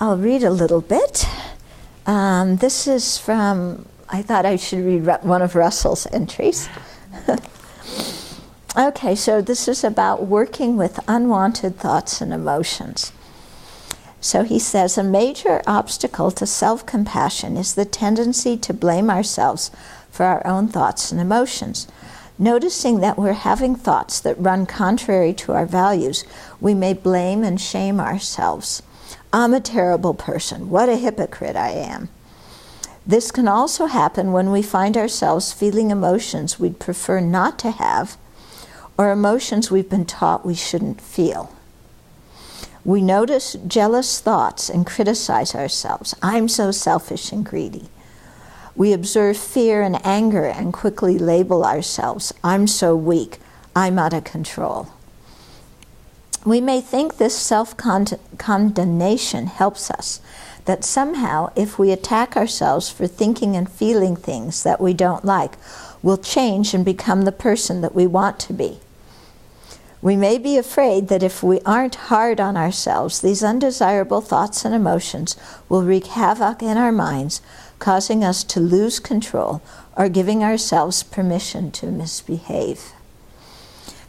I'll read a little bit. This is from, I thought I should read one of Russell's entries. Okay, so this is about working with unwanted thoughts and emotions. So he says, a major obstacle to self-compassion is the tendency to blame ourselves for our own thoughts and emotions. Noticing that we're having thoughts that run contrary to our values, we may blame and shame ourselves. I'm a terrible person. What a hypocrite I am. This can also happen when we find ourselves feeling emotions we'd prefer not to have, or emotions we've been taught we shouldn't feel. We notice jealous thoughts and criticize ourselves. I'm so selfish and greedy. We observe fear and anger and quickly label ourselves. I'm so weak. I'm out of control. We may think this self-condemnation helps us, that somehow if we attack ourselves for thinking and feeling things that we don't like, we'll change and become the person that we want to be. We may be afraid that if we aren't hard on ourselves, these undesirable thoughts and emotions will wreak havoc in our minds, causing us to lose control or giving ourselves permission to misbehave.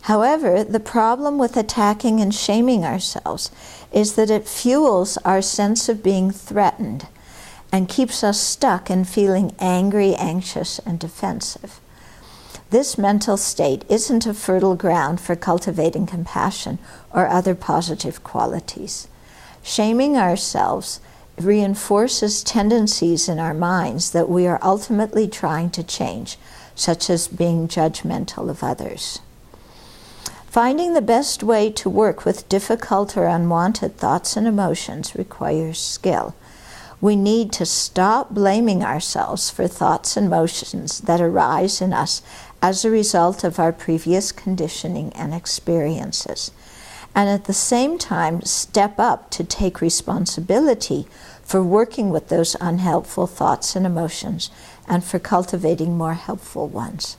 However, the problem with attacking and shaming ourselves is that it fuels our sense of being threatened and keeps us stuck in feeling angry, anxious, and defensive. This mental state isn't a fertile ground for cultivating compassion or other positive qualities. Shaming ourselves reinforces tendencies in our minds that we are ultimately trying to change, such as being judgmental of others. Finding the best way to work with difficult or unwanted thoughts and emotions requires skill. We need to stop blaming ourselves for thoughts and emotions that arise in us as a result of our previous conditioning and experiences, and at the same time step up to take responsibility for working with those unhelpful thoughts and emotions and for cultivating more helpful ones.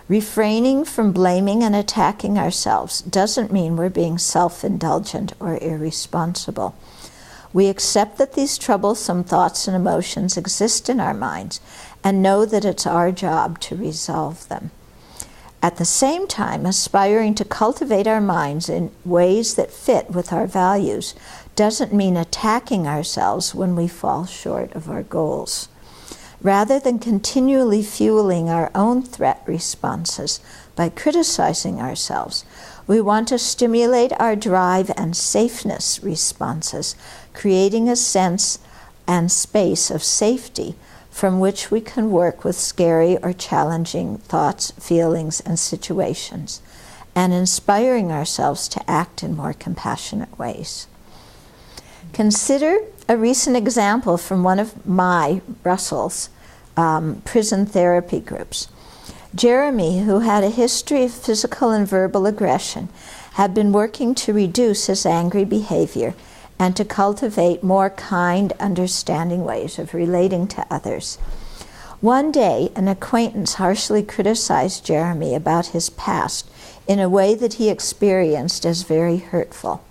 Refraining from blaming and attacking ourselves doesn't mean we're being self-indulgent or irresponsible. We accept that these troublesome thoughts and emotions exist in our minds and know that it's our job to resolve them. At the same time, aspiring to cultivate our minds in ways that fit with our values doesn't mean attacking ourselves when we fall short of our goals. Rather than continually fueling our own threat responses by criticizing ourselves, we want to stimulate our drive and safeness responses, creating a sense and space of safety from which we can work with scary or challenging thoughts, feelings, and situations, and inspiring ourselves to act in more compassionate ways. Consider a recent example from one of Russell's prison therapy groups. Jeremy, who had a history of physical and verbal aggression, had been working to reduce his angry behavior and to cultivate more kind, understanding ways of relating to others. One day, an acquaintance harshly criticized Jeremy about his past in a way that he experienced as very hurtful.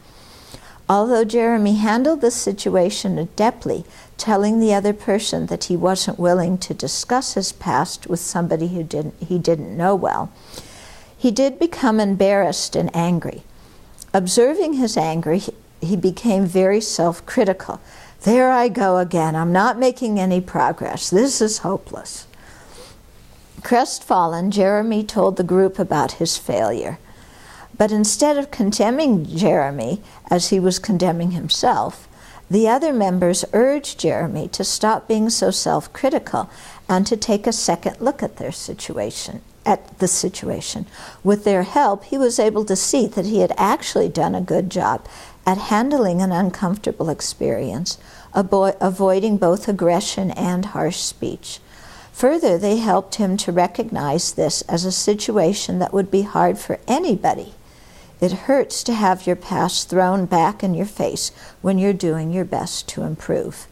Although Jeremy handled the situation adeptly, telling the other person that he wasn't willing to discuss his past with somebody he didn't know well, he did become embarrassed and angry. Observing his anger, he became very self-critical. There I go again. I'm not making any progress. This is hopeless. Crestfallen, Jeremy told the group about his failure. But instead of condemning Jeremy as he was condemning himself, the other members urged Jeremy to stop being so self-critical and to take a second look at the situation. With their help, he was able to see that he had actually done a good job at handling an uncomfortable experience, avoiding both aggression and harsh speech. Further, they helped him to recognize this as a situation that would be hard for anybody. It hurts to have your past thrown back in your face when you're doing your best to improve.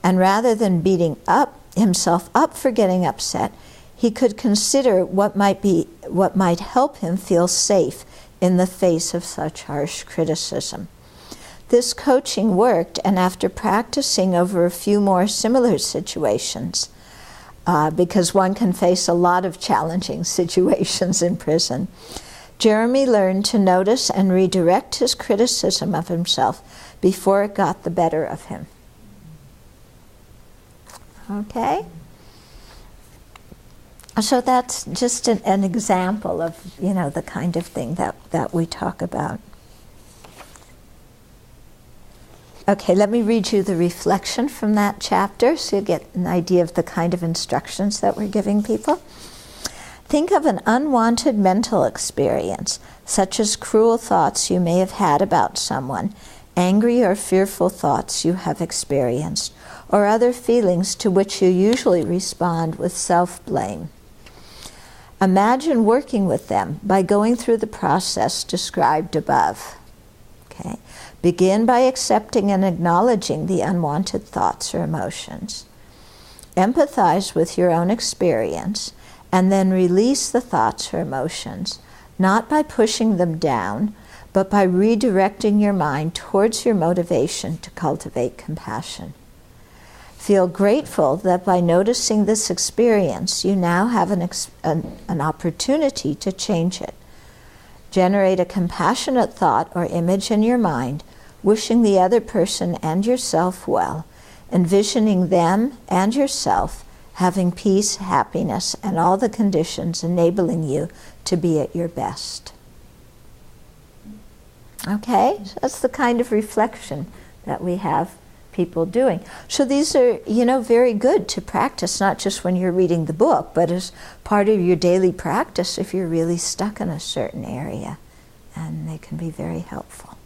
And rather than beating himself up for getting upset, he could consider what might help him feel safe in the face of such harsh criticism. This coaching worked, and after practicing over a few more similar situations, because one can face a lot of challenging situations in prison, Jeremy learned to notice and redirect his criticism of himself before it got the better of him. Okay? So that's just an example of, the kind of thing that we talk about. Okay, let me read you the reflection from that chapter so you get an idea of the kind of instructions that we're giving people. Think of an unwanted mental experience, such as cruel thoughts you may have had about someone, angry or fearful thoughts you have experienced, or other feelings to which you usually respond with self-blame. Imagine working with them by going through the process described above. Okay? Begin by accepting and acknowledging the unwanted thoughts or emotions. Empathize with your own experience, and then release the thoughts or emotions, not by pushing them down, but by redirecting your mind towards your motivation to cultivate compassion. Feel grateful that by noticing this experience, you now have an opportunity to change it. Generate a compassionate thought or image in your mind, wishing the other person and yourself well, envisioning them and yourself having peace, happiness, and all the conditions enabling you to be at your best. Okay? So that's the kind of reflection that we have people doing. So these are, very good to practice, not just when you're reading the book, but as part of your daily practice if you're really stuck in a certain area. And they can be very helpful.